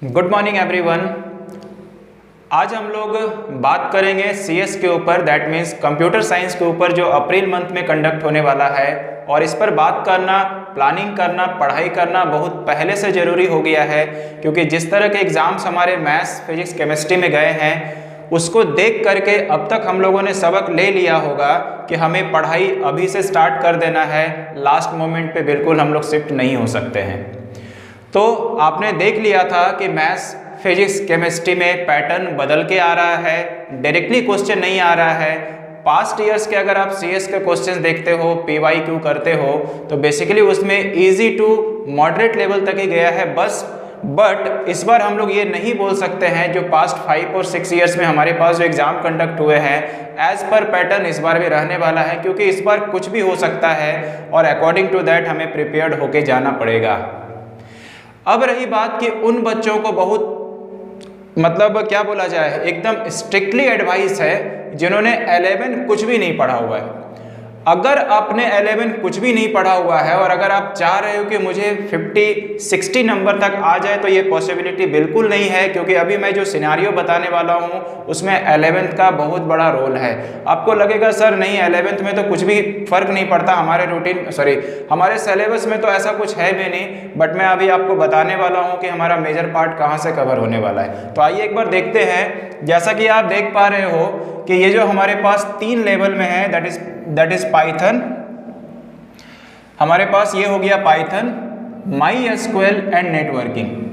Good morning everyone. आज हम लोग बात करेंगे सीएस के ऊपर, दैट मीन्स कंप्यूटर साइंस के ऊपर, जो अप्रैल मंथ में कंडक्ट होने वाला है। और इस पर बात करना, प्लानिंग करना, पढ़ाई करना बहुत पहले से ज़रूरी हो गया है, क्योंकि जिस तरह के एग्ज़ाम्स हमारे मैथ्स, फिजिक्स, केमिस्ट्री में गए हैं उसको देख करके अब तक हम लोगों ने सबक ले लिया होगा कि हमें पढ़ाई अभी से स्टार्ट कर देना है, लास्ट मोमेंट पे बिल्कुल हम लोग शिफ्ट नहीं हो सकते हैं। तो आपने देख लिया था कि मैथ्स, फिजिक्स, केमिस्ट्री में पैटर्न बदल के आ रहा है, डायरेक्टली क्वेश्चन नहीं आ रहा है। पास्ट ईयर्स के अगर आप सीएस के क्वेश्चन देखते हो, पीवाईक्यू करते हो, तो बेसिकली उसमें इजी टू मॉडरेट लेवल तक ही गया है बस। बट इस बार हम लोग ये नहीं बोल सकते हैं, जो पास्ट 5 और 6 ईयर्स में हमारे पास जो एग्ज़ाम कंडक्ट हुए हैं एज पर पैटर्न इस बार भी रहने वाला है, क्योंकि इस बार कुछ भी हो सकता है और अकॉर्डिंग टू दैट हमें प्रिपेयर्ड होके जाना पड़ेगा। अब रही बात कि उन बच्चों को बहुत क्या बोला जाए, एकदम स्ट्रिक्टली एडवाइस है जिन्होंने 11 कुछ भी नहीं पढ़ा हुआ है। अगर आपने 11 कुछ भी नहीं पढ़ा हुआ है और अगर आप चाह रहे हो कि मुझे 50-60 नंबर तक आ जाए, तो ये पॉसिबिलिटी बिल्कुल नहीं है, क्योंकि अभी मैं जो सिनारियो बताने वाला हूँ उसमें 11th का बहुत बड़ा रोल है। आपको लगेगा सर नहीं 11th में तो कुछ भी फर्क नहीं पड़ता, हमारे सिलेबस में तो ऐसा कुछ है भी नहीं। बट मैं अभी आपको बताने वाला हूँ कि हमारा मेजर पार्ट कहाँ से कवर होने वाला है। तो आइए एक बार देखते हैं। जैसा कि आप देख पा रहे हो कि ये जो हमारे पास 3 लेवल में है, दैट इज पाइथन। हमारे पास ये हो गया पाइथन, MySQL एंड नेटवर्किंग।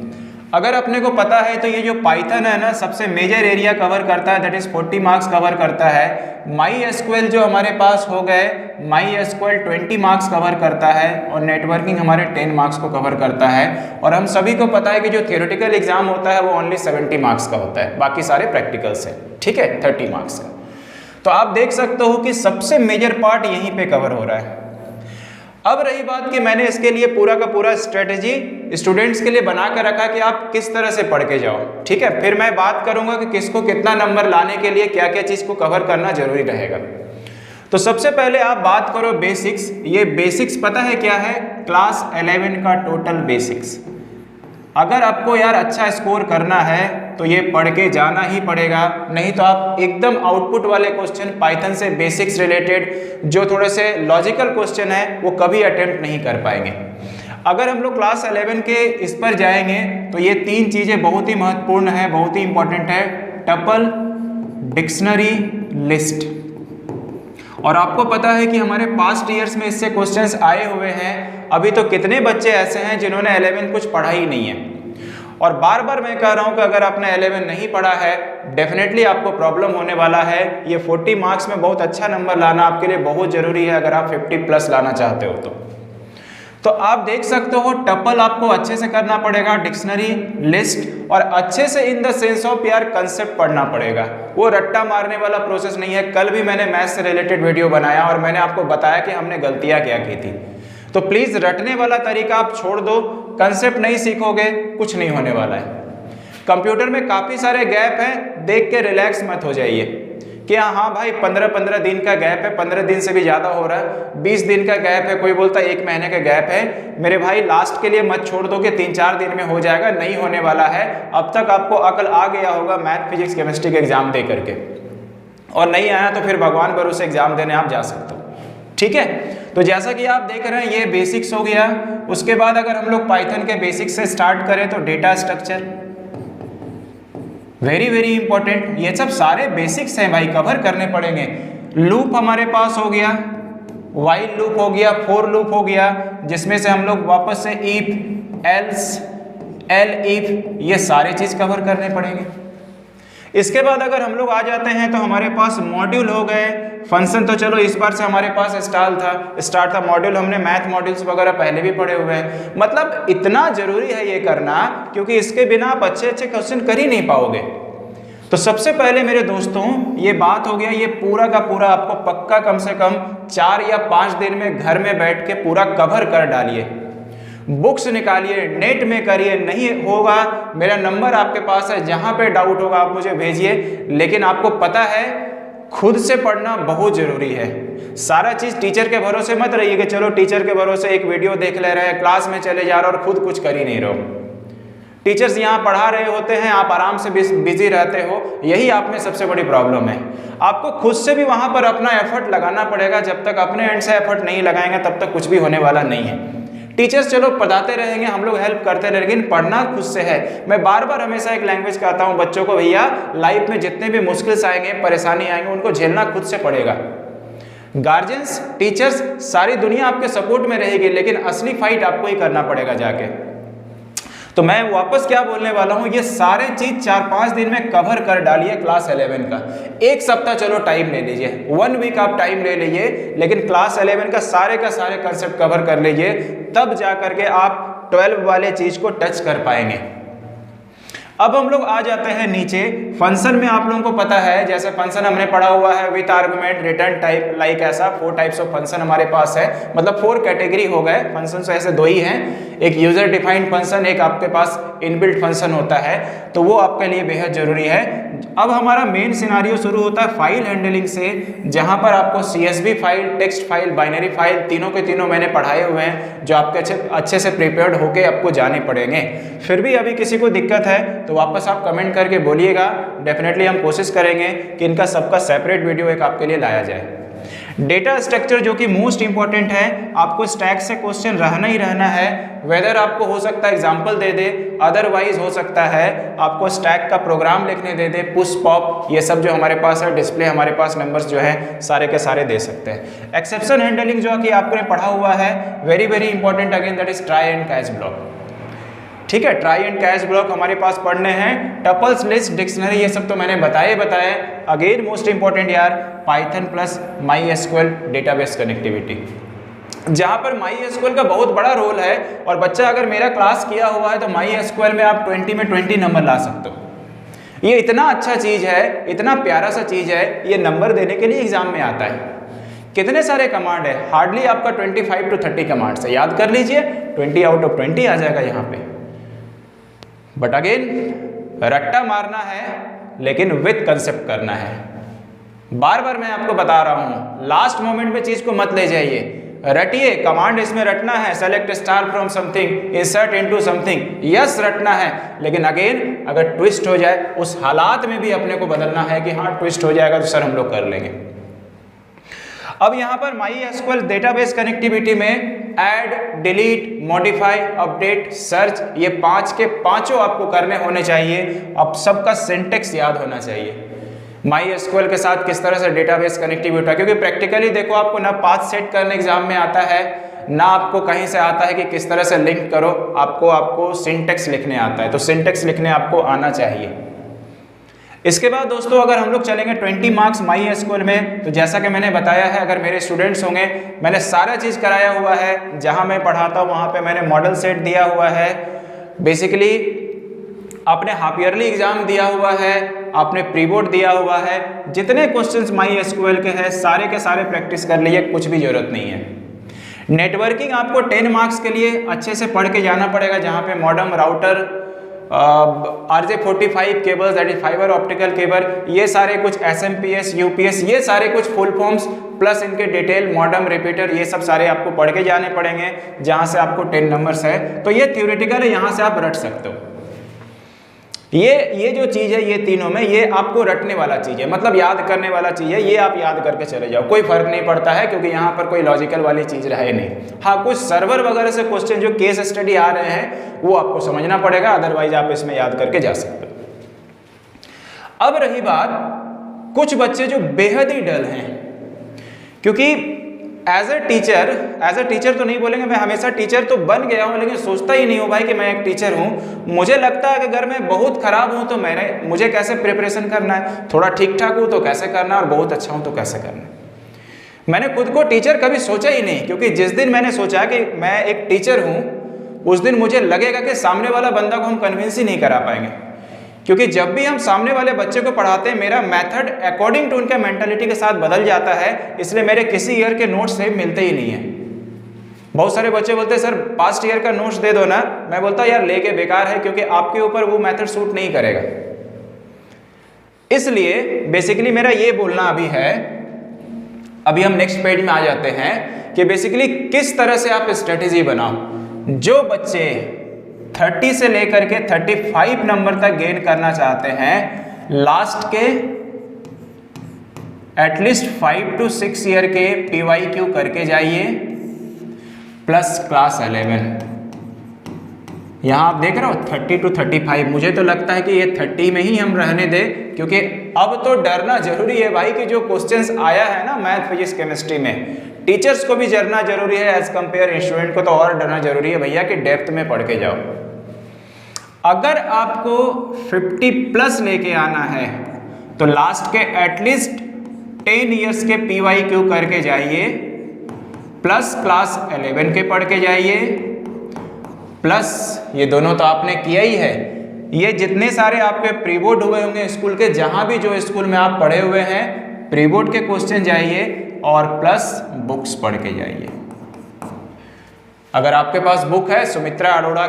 अगर अपने को पता है तो ये जो पाइथन है ना, सबसे मेजर एरिया कवर करता है, दैट इज 40 मार्क्स कवर करता है। MySQL जो हमारे पास हो गए, MySQL 20 मार्क्स कवर करता है और नेटवर्किंग हमारे 10 मार्क्स को कवर करता है। और हम सभी को पता है कि जो थियोरेटिकल एग्जाम होता है वो ओनली 70 मार्क्स का होता है, बाकी सारे प्रैक्टिकल्स हैं, ठीक है, 30 मार्क्स का। तो आप देख सकते हो कि सबसे मेजर पार्ट यहीं पे कवर हो रहा है। अब रही बात कि मैंने इसके लिए पूरा का पूरा स्ट्रेटेजी स्टूडेंट्स के लिए बना कर रखा कि आप किस तरह से पढ़ के जाओ, ठीक है। फिर मैं बात करूंगा कि किसको कितना नंबर लाने के लिए क्या क्या चीज़ को कवर करना जरूरी रहेगा। तो सबसे पहले आप बात करो बेसिक्स। ये बेसिक्स पता है क्या है? क्लास 11 का टोटल बेसिक्स। अगर आपको यार अच्छा स्कोर करना है तो ये पढ़ के जाना ही पड़ेगा, नहीं तो आप एकदम आउटपुट वाले क्वेश्चन पाइथन से बेसिक्स रिलेटेड जो थोड़े से लॉजिकल क्वेश्चन है वो कभी अटेम्प्ट नहीं कर पाएंगे। अगर हम लोग क्लास 11 के इस पर जाएंगे तो ये 3 चीज़ें बहुत ही महत्वपूर्ण है, बहुत ही इंपॉर्टेंट है। Tuple, dictionary, list. और आपको पता है कि हमारे पास्ट ईयर्स में इससे क्वेश्चंस आए हुए हैं। अभी तो कितने बच्चे ऐसे हैं जिन्होंने 11 कुछ पढ़ा ही नहीं है। और बार बार मैं कह रहा हूं कि अगर आपने 11 नहीं पढ़ा है डेफिनेटली आपको प्रॉब्लम होने वाला है। ये 40 मार्क्स में बहुत अच्छा नंबर लाना आपके लिए बहुत जरूरी है, अगर आप 50+ लाना चाहते हो तो आप देख सकते हो टपल आपको अच्छे से करना पड़ेगा, डिक्शनरी, लिस्ट, और अच्छे से इन द सेंस ऑफ यार कंसेप्ट पढ़ना पड़ेगा। वो रट्टा मारने वाला प्रोसेस नहीं है। कल भी मैंने मैथ्स से रिलेटेड वीडियो बनाया और मैंने आपको बताया कि हमने गलतियां क्या की थी। तो प्लीज रटने वाला तरीका आप छोड़ दो, कंसेप्ट नहीं सीखोगे कुछ नहीं होने वाला है। कंप्यूटर में काफी सारे गैप हैं, देख के रिलैक्स मत हो जाइए कि हाँ भाई 15-15 दिन का गैप है, 15 दिन से भी ज़्यादा हो रहा है, 20 दिन का गैप है, कोई बोलता है 1 महीने का गैप है। मेरे भाई लास्ट के लिए मत छोड़ दो कि 3-4 दिन में हो जाएगा, नहीं होने वाला है। अब तक आपको अकल आ गया होगा मैथ, फिजिक्स, केमिस्ट्री के एग्जाम दे करके, और नहीं आया तो फिर भगवान भरोसे एग्जाम देने आप जा सकते हो, ठीक है। तो जैसा कि आप देख रहे हैं ये बेसिक्स हो गया। उसके बाद अगर हम लोग पाइथन के बेसिक्स से स्टार्ट करें तो data structure, very very important. ये सब सारे बेसिक्स हैं भाई, कवर करने पड़ेंगे। लूप हमारे पास हो गया, वाइल लूप हो गया, फॉर लूप हो गया, जिसमें से हम लोग वापस से इफ, एल्स, एल इफ, ये सारे चीज कवर करने पड़ेंगे। इसके बाद अगर हम लोग आ जाते हैं तो हमारे पास मॉड्यूल हो गए। फंक्शन तो चलो इस बार से हमारे पास स्टार्ट था, मॉड्यूल हमने मैथ मॉड्यूल्स वगैरह पहले भी पढ़े हुए हैं। मतलब इतना जरूरी है ये करना, क्योंकि इसके बिना आप अच्छे अच्छे क्वेश्चन कर ही नहीं पाओगे। तो सबसे पहले मेरे दोस्तों ये बात हो गया, ये पूरा का पूरा आपको पक्का कम से कम 4 या 5 दिन में घर में बैठ के पूरा कवर कर डालिए। बुक्स निकालिए, नेट में करिए, नहीं होगा मेरा नंबर आपके पास है, जहां पे डाउट होगा आप मुझे भेजिए। लेकिन आपको पता है खुद से पढ़ना बहुत जरूरी है। सारा चीज टीचर के भरोसे मत रहिए कि चलो टीचर के भरोसे एक वीडियो देख ले रहे हैं, क्लास में चले जा रहे हो और खुद कुछ कर ही नहीं रहो। टीचर्स यहाँ पढ़ा रहे होते हैं, आप आराम से बिजी रहते हो, यही आप में सबसे बड़ी प्रॉब्लम है। आपको खुद से भी वहाँ पर अपना एफर्ट लगाना पड़ेगा, जब तक अपने एंड से एफर्ट नहीं लगाएंगे तब तक कुछ भी होने वाला नहीं है। टीचर्स चलो पढ़ाते रहेंगे, हम लोग हेल्प करते रहेंगे, लेकिन पढ़ना खुद से है। मैं बार बार हमेशा एक लैंग्वेज कहता हूँ बच्चों को, भैया लाइफ में जितने भी मुश्किल आएंगे, परेशानी आएंगे, उनको झेलना खुद से पड़ेगा। गार्जियंस, टीचर्स, सारी दुनिया आपके सपोर्ट में रहेगी, लेकिन असली फाइट आपको ही करना पड़ेगा जाके। तो मैं वापस क्या बोलने वाला हूँ, ये सारे चीज 4-5 दिन में कवर कर डालिए क्लास 11 का। एक सप्ताह चलो टाइम ले लीजिए, 1 वीक आप टाइम ले लीजिए, लेकिन क्लास 11 का सारे कंसेप्ट कवर कर लीजिए, तब जा करके आप 12 वाले चीज को टच कर पाएंगे। अब हम लोग आ जाते हैं नीचे। फंक्शन में आप लोगों को पता है, जैसे फंक्शन हमने पढ़ा हुआ है with argument, return type, like ऐसा 4 टाइप्स ऑफ फंक्शन हमारे पास है, मतलब 4 कैटेगरी हो गए। फंक्शन तो ऐसे 2 ही हैं, एक यूजर डिफाइंड फंक्शन, एक आपके पास इनबिल्ट फंक्शन होता है, तो वो आपके लिए बेहद जरूरी है। अब हमारा मेन सिनारियो शुरू होता है फाइल हैंडलिंग से, जहां पर आपको CSV file, text file, binary file, तीनों के तीनों मैंने पढ़ाए हुए हैं, जो आपके अच्छे से प्रिपेयर्ड होके आपको जाने पड़ेंगे। फिर भी अभी किसी को दिक्कत है तो वापस आप कमेंट करके बोलिएगा, डेफिनेटली हम कोशिश करेंगे कि इनका सबका सेपरेट वीडियो एक आपके लिए लाया जाए। डेटा स्ट्रक्चर जो कि मोस्ट इंपॉर्टेंट है, आपको स्टैक से क्वेश्चन रहना ही रहना है, वेदर आपको हो सकता है एग्जांपल दे दे, अदरवाइज हो सकता है आपको स्टैक का प्रोग्राम लिखने दे दे, पुश पॉप, ये सब जो हमारे पास है, डिस्प्ले हमारे पास नंबर्स जो है सारे के सारे दे सकते हैं। एक्सेप्शन हैंडलिंग जो कि आपने पढ़ा हुआ है, very very important again, that is try and catch block. ठीक है, ट्राई एंड कैच ब्लॉक हमारे पास पढ़ने हैं, टपल्स, लिस्ट, डिक्शनरी, ये सब तो मैंने बताए। अगेन मोस्ट इंपॉर्टेंट यार, Python plus MySQL database connectivity, जहां पर MySQL का बहुत बड़ा रोल है। और बच्चा अगर मेरा क्लास किया हुआ है तो MySQL में आप 20 में 20 नंबर ला सकते हो। ये इतना अच्छा चीज है, इतना प्यारा सा चीज है, ये नंबर देने के लिए एग्जाम में आता है। कितने सारे कमांड है, हार्डली आपका 25 to 30 कमांड से याद कर लीजिए, 20 आउट ऑफ 20 आ जाएगा यहाँ पे। बट अगेन रट्टा मारना है, लेकिन विथ कंसेप्ट करना है। बार बार मैं आपको बता रहा हूं, लास्ट मोमेंट में चीज को मत ले जाइए, रटिए, कमांड इसमें रटना है, select star from something, insert into something, yes रटना है, लेकिन अगेन अगर ट्विस्ट हो जाए उस हालात में भी अपने को बदलना है कि हाँ ट्विस्ट हो जाएगा तो सर हम लोग कर लेंगे। अब यहाँ पर MySQL डेटाबेस कनेक्टिविटी में add, delete, modify, update, search, ये 5 के 5 आपको करने होने चाहिए। अब सबका सिंटेक्स याद होना चाहिए। MySQL के साथ किस तरह से डेटाबेस कनेक्टिविटी होता है, क्योंकि प्रैक्टिकली देखो आपको ना पाथ सेट करने एग्जाम में आता है, ना आपको कहीं से आता है कि किस तरह से लिंक करो, आपको सिंटेक्स लिखने आता है, तो सिंटेक्स लिखने आपको आना चाहिए। इसके बाद दोस्तों अगर हम लोग चलेंगे 20 मार्क्स MySQL में, तो जैसा कि मैंने बताया है, अगर मेरे स्टूडेंट्स होंगे, मैंने सारा चीज़ कराया हुआ है, जहां मैं पढ़ाता हूँ वहां पे मैंने मॉडल सेट दिया हुआ है, बेसिकली आपने हाफ ईयरली एग्जाम दिया हुआ है, आपने प्री बोर्ड दिया हुआ है, जितने क्वेश्चंस MySQL के हैं सारे के सारे प्रैक्टिस कर लीजिए, कुछ भी जरूरत नहीं है। नेटवर्किंग आपको 10 मार्क्स के लिए अच्छे से पढ़ के जाना पड़ेगा, जहाँ पे modem, router, RJ45 cables, that is fibre optical cable, ये सारे कुछ SMPS, UPS, ये सारे कुछ फुल फॉर्म्स प्लस इनके डिटेल, मॉडेम, रिपीटर, ये सब सारे आपको पढ़ के जाने पड़ेंगे, जहाँ से आपको 10 नंबर्स है। तो ये थ्योरेटिकल है, यहाँ से आप रट सकते हो। ये जो चीज है, ये तीनों में ये आपको रटने वाला चीज है, मतलब याद करने वाला चीज है, ये आप याद करके चले जाओ, कोई फर्क नहीं पड़ता है, क्योंकि यहाँ पर कोई लॉजिकल वाली चीज रहे नहीं। हाँ, कुछ सर्वर वगैरह से क्वेश्चन जो केस स्टडी आ रहे हैं वो आपको समझना पड़ेगा, अदरवाइज आप इसमें याद करके जा सकते हो। अब रही बात कुछ बच्चे जो बेहद ही डल हैं, क्योंकि एज ए टीचर तो नहीं बोलेंगे, मैं हमेशा टीचर तो बन गया हूं, लेकिन सोचता ही नहीं हूं भाई कि मैं एक टीचर हूं। मुझे लगता है कि अगर मैं बहुत खराब हूं तो मुझे कैसे प्रिपरेशन करना है, थोड़ा ठीक ठाक हूं तो कैसे करना है, और बहुत अच्छा हूं तो कैसे करना है। मैंने खुद को टीचर कभी सोचा ही नहीं, क्योंकि जिस दिन मैंने सोचा कि मैं एक टीचर हूं, उस दिन मुझे लगेगा कि सामने वाला बंदा को हम कन्विंस ही नहीं करा पाएंगे, क्योंकि जब भी हम सामने वाले बच्चे को पढ़ाते हैं मेरा मेथड अकॉर्डिंग टू उनके मेंटालिटी के साथ बदल जाता है, इसलिए मेरे किसी ईयर के नोट्स से मिलते ही नहीं है। बहुत सारे बच्चे बोलते हैं सर पास्ट ईयर का नोट्स दे दो ना, मैं बोलता यार लेके बेकार है, क्योंकि आपके ऊपर वो मेथड सूट नहीं करेगा। इसलिए बेसिकली मेरा ये बोलना अभी है, अभी हम नेक्स्ट पेज में आ जाते हैं कि बेसिकली किस तरह से आप स्ट्रेटेजी बनाओ। जो बच्चे 30 से लेकर के 35 नंबर तक गेन करना चाहते हैं, लास्ट के एटलीस्ट 5 to 6 ईयर के PYQ करके जाइए प्लस क्लास 11। यहाँ आप देख रहे हो 30 to 35, मुझे तो लगता है कि ये 30 में ही हम रहने दें, क्योंकि अब तो डरना जरूरी है भाई कि जो क्वेश्चंस आया है ना मैथ फिजिक्स केमिस्ट्री में, टीचर्स को भी डरना जरूरी है एज कंपेयर स्टूडेंट को तो और डरना जरूरी है भैया कि डेप्थ में पढ़ के जाओ। अगर आपको 50 प्लस लेके आना है तो लास्ट के एटलीस्ट 10 ईयर्स के PYQ करके जाइए, प्लस क्लास 11 के पढ़ के जाइए, प्लस ये दोनों तो आपने किया ही है, ये जितने सारे आपके प्री बोर्ड हुए होंगे स्कूल के, जहां भी जो स्कूल में आप पढ़े हुए हैं प्री बोर्ड के क्वेश्चन जाइए और प्लस बुक्स पढ़ के जाइए। अगर आपके पास बुक है सुमित्रा अरोड़ा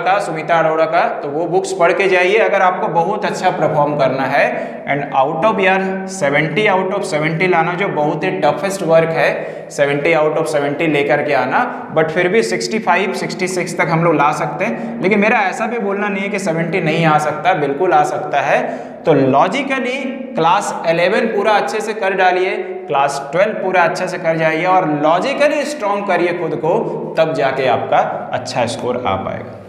का तो वो बुक्स पढ़ के जाइए अगर आपको बहुत अच्छा परफॉर्म करना है। एंड आउट ऑफ यार 70 आउट ऑफ 70 लाना जो बहुत ही टफेस्ट वर्क है, 70 आउट ऑफ 70 लेकर के आना, बट फिर भी 65 66 तक हम लोग ला सकते हैं। लेकिन मेरा ऐसा भी बोलना नहीं है कि 70 नहीं आ सकता, बिल्कुल आ सकता है। तो लॉजिकली क्लास 11 पूरा अच्छे से कर डालिए, क्लास 12 पूरा अच्छे से कर जाइए और लॉजिकली स्ट्रॉन्ग करिए खुद को, तब जाके आपका अच्छा स्कोर आ पाएगा।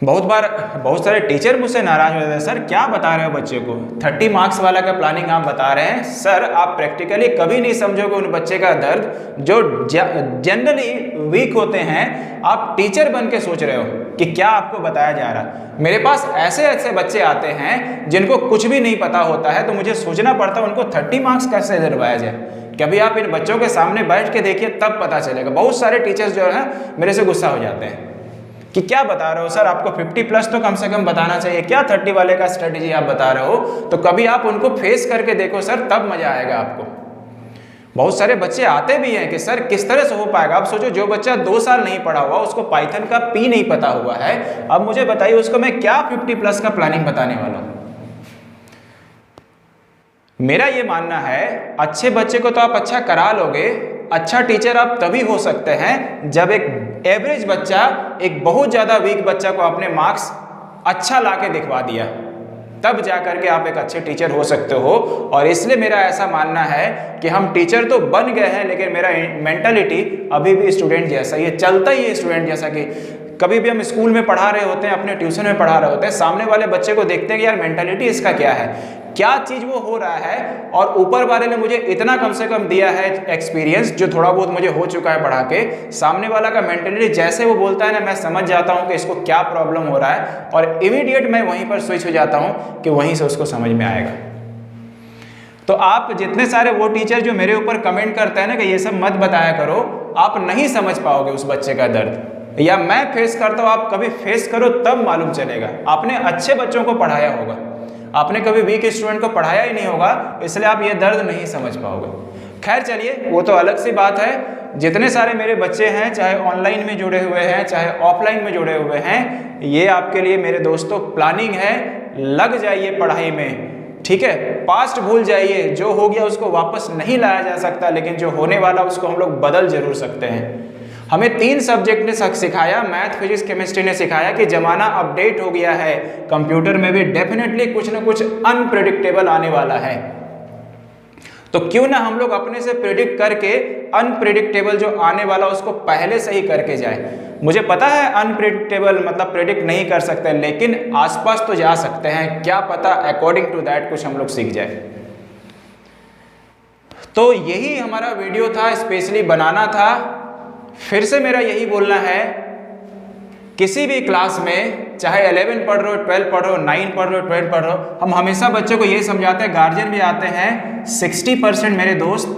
बहुत सारे टीचर मुझसे नाराज हो जाते हैं, सर क्या बता रहे हो बच्चे को, 30 मार्क्स वाला का प्लानिंग आप बता रहे हैं। सर आप प्रैक्टिकली कभी नहीं समझोगे उन बच्चे का दर्द जो जनरली वीक होते हैं। आप टीचर बन के सोच रहे हो कि क्या आपको बताया जा रहा। मेरे पास ऐसे ऐसे बच्चे आते हैं जिनको कुछ भी नहीं पता होता है, तो मुझे सोचना पड़ता है उनको 30 मार्क्स कैसे दिलवाया जाए। कभी आप इन बच्चों के सामने बैठ के देखिए तब पता चलेगा। बहुत सारे टीचर्स जो है मेरे से गुस्सा हो जाते हैं कि क्या बता रहे हो सर, आपको 50 प्लस तो कम से कम बताना चाहिए, क्या 30 वाले का स्ट्रेटेजी आप बता रहे हो। तो कभी आप उनको फेस करके देखो सर, तब मजा आएगा आपको। बहुत सारे बच्चे आते भी हैं कि सर किस तरह से हो पाएगा। आप सोचो जो बच्चा 2 साल नहीं पढ़ा हुआ, उसको पाइथन का P नहीं पता हुआ है, अब मुझे बताइए उसको मैं क्या 50 प्लस का प्लानिंग बताने वाला हूं। मेरा ये मानना है अच्छे बच्चे को तो आप अच्छा करा लोगे, अच्छा टीचर आप तभी हो सकते हैं जब एक एवरेज बच्चा एक बहुत ज्यादा वीक बच्चा को आपने मार्क्स अच्छा लाके दिखवा दिया, तब जाकर के आप एक अच्छे टीचर हो सकते हो। और इसलिए मेरा ऐसा मानना है कि हम टीचर तो बन गए हैं, लेकिन मेरा मेंटालिटी अभी भी स्टूडेंट जैसा ही है, चलता ही है स्टूडेंट जैसा। कि कभी भी हम स्कूल में पढ़ा रहे होते हैं, अपने ट्यूशन में पढ़ा रहे होते हैं, सामने वाले बच्चे को देखते हैं कि यार मेंटालिटी इसका क्या है, क्या चीज वो हो रहा है, और ऊपर वाले ने मुझे इतना कम से कम दिया है एक्सपीरियंस, जो थोड़ा बहुत मुझे हो चुका है पढ़ा के। सामने वाला का मेंटालिटी जैसे वो बोलता है ना, मैं समझ जाता हूँ कि इसको क्या प्रॉब्लम हो रहा है, और इमीडिएट मैं वहीं पर स्विच हो जाता हूँ कि वहीं से उसको समझ में आएगा। तो आप जितने सारे वो टीचर जो मेरे ऊपर कमेंट करते हैं ना कि ये सब मत बताया करो, आप नहीं समझ पाओगे उस बच्चे का दर्द। या मैं फेस करता हूँ, आप कभी फेस करो तब मालूम चलेगा। आपने अच्छे बच्चों को पढ़ाया होगा, आपने कभी वीक स्टूडेंट को पढ़ाया ही नहीं होगा, इसलिए आप ये दर्द नहीं समझ पाओगे। खैर चलिए, वो तो अलग सी बात है। जितने सारे मेरे बच्चे हैं, चाहे ऑनलाइन में जुड़े हुए हैं चाहे ऑफलाइन में जुड़े हुए हैं, ये आपके लिए मेरे दोस्तों प्लानिंग है। लग जाइए पढ़ाई में, ठीक है। पास्ट भूल जाइए, जो हो गया उसको वापस नहीं लाया जा सकता, लेकिन जो होने वाला उसको हम लोग बदल जरूर सकते हैं। हमें 3 सब्जेक्ट ने सिखाया, मैथ फिजिक्स केमिस्ट्री ने सिखाया कि जमाना अपडेट हो गया है, कंप्यूटर में भी डेफिनेटली कुछ ना कुछ अनप्रेडिक्टेबल आने वाला है। तो क्यों ना हम लोग अपने से प्रेडिक्ट करके अनप्रेडिक्टेबल जो आने वाला उसको पहले से ही करके जाए। मुझे पता है अनप्रेडिक्टेबल मतलब प्रेडिक्ट नहीं कर सकते, लेकिन आसपास तो जा सकते हैं, क्या पता अकॉर्डिंग टू दैट कुछ हम लोग सीख जाए। तो यही हमारा वीडियो था, स्पेशली बनाना था। फिर से मेरा यही बोलना है, किसी भी क्लास में चाहे 11 पढ़ रहे हो, 12 पढ़ रहे हो, 9 पढ़ रहे हो, 12 पढ़ रहे हो, हम हमेशा बच्चों को ये समझाते हैं, गार्जियन भी आते हैं, 60% मेरे दोस्त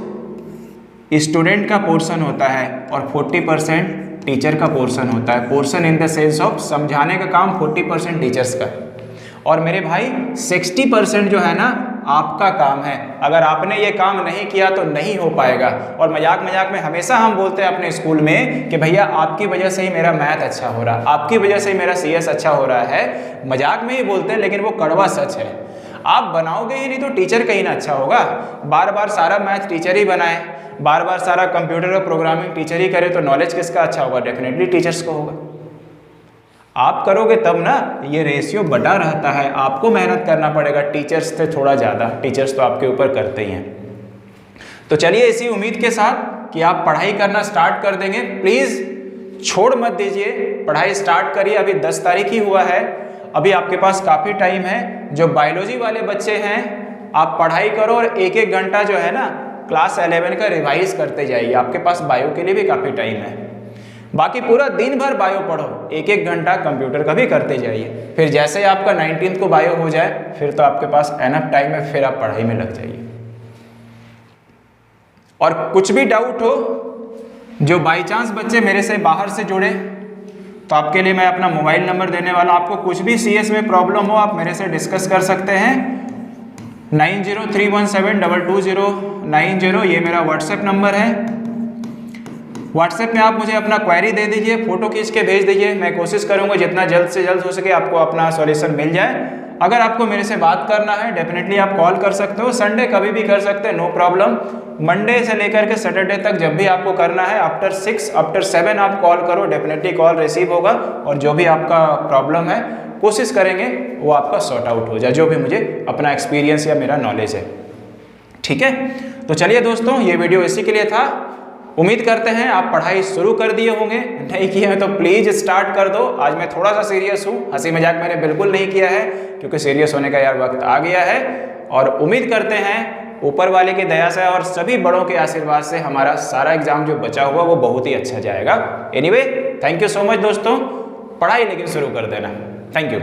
स्टूडेंट का पोर्शन होता है और 40% टीचर का पोर्शन होता है। Portion in the sense of समझाने का काम 40% टीचर्स का, और मेरे भाई 60% जो है ना आपका काम है। अगर आपने ये काम नहीं किया तो नहीं हो पाएगा। और मजाक मजाक में हमेशा हम बोलते हैं अपने स्कूल में कि भैया आपकी वजह से ही मेरा मैथ अच्छा हो रहा है, आपकी वजह से ही मेरा CS अच्छा हो रहा है। मजाक में ही बोलते हैं, लेकिन वो कड़वा सच है। आप बनाओगे ही नहीं तो टीचर कहीं ना अच्छा होगा। बार बार सारा मैथ टीचर ही बनाए, बार बार सारा कंप्यूटर और प्रोग्रामिंग टीचर ही करे, तो नॉलेज किसका अच्छा होगा? डेफिनेटली टीचर्स को होगा। आप करोगे तब ना ये रेशियो बटा रहता है, आपको मेहनत करना पड़ेगा टीचर्स से थोड़ा ज़्यादा, टीचर्स तो आपके ऊपर करते ही हैं। तो चलिए इसी उम्मीद के साथ कि आप पढ़ाई करना स्टार्ट कर देंगे, प्लीज़ छोड़ मत दीजिए, पढ़ाई स्टार्ट करिए। अभी 10 तारीख ही हुआ है, अभी आपके पास काफ़ी टाइम है। जो बायोलॉजी वाले बच्चे हैं आप पढ़ाई करो और एक एक घंटा जो है ना क्लास 11 का रिवाइज करते जाइए, आपके पास बायो के लिए भी काफ़ी टाइम है। बाकी पूरा दिन भर बायो पढ़ो, एक एक घंटा कंप्यूटर का भी करते जाइए। फिर जैसे ही आपका 19th को बायो हो जाए फिर तो आपके पास एनफ टाइम है, फिर आप पढ़ाई में लग जाइए। और कुछ भी डाउट हो, जो बाई चांस बच्चे मेरे से बाहर से जुड़े, तो आपके लिए मैं अपना मोबाइल नंबर देने वाला, आपको कुछ भी CS में प्रॉब्लम हो आप मेरे से डिस्कस कर सकते हैं। 9031722090, ये मेरा व्हाट्सएप नंबर है। व्हाट्सएप में आप मुझे अपना क्वेरी दे दीजिए, फोटो खींच के भेज दीजिए, मैं कोशिश करूंगा जितना जल्द से जल्द हो सके आपको अपना सॉल्यूशन मिल जाए। अगर आपको मेरे से बात करना है डेफिनेटली आप कॉल कर सकते हो, संडे कभी भी कर सकते हैं, नो प्रॉब्लम। मंडे से लेकर के सैटरडे तक जब भी आपको करना है आफ्टर 6 आफ्टर 7 आप कॉल करो, डेफिनेटली कॉल रिसीव होगा और जो भी आपका प्रॉब्लम है कोशिश करेंगे वो आपका सॉर्ट आउट हो जाए, जो भी मुझे अपना एक्सपीरियंस या मेरा नॉलेज है। ठीक है, तो चलिए दोस्तों ये वीडियो इसी के लिए था। उम्मीद करते हैं आप पढ़ाई शुरू कर दिए होंगे, नहीं किए हैं तो प्लीज़ स्टार्ट कर दो। आज मैं थोड़ा सा सीरियस हूँ, हंसी मजाक मैंने बिल्कुल नहीं किया है क्योंकि सीरियस होने का यार वक्त आ गया है। और उम्मीद करते हैं ऊपर वाले की दया से और सभी बड़ों के आशीर्वाद से हमारा सारा एग्जाम जो बचा हुआ वो बहुत ही अच्छा जाएगा। Anyway, thank you so much दोस्तों, पढ़ाई लेकिन शुरू कर देना। Thank you.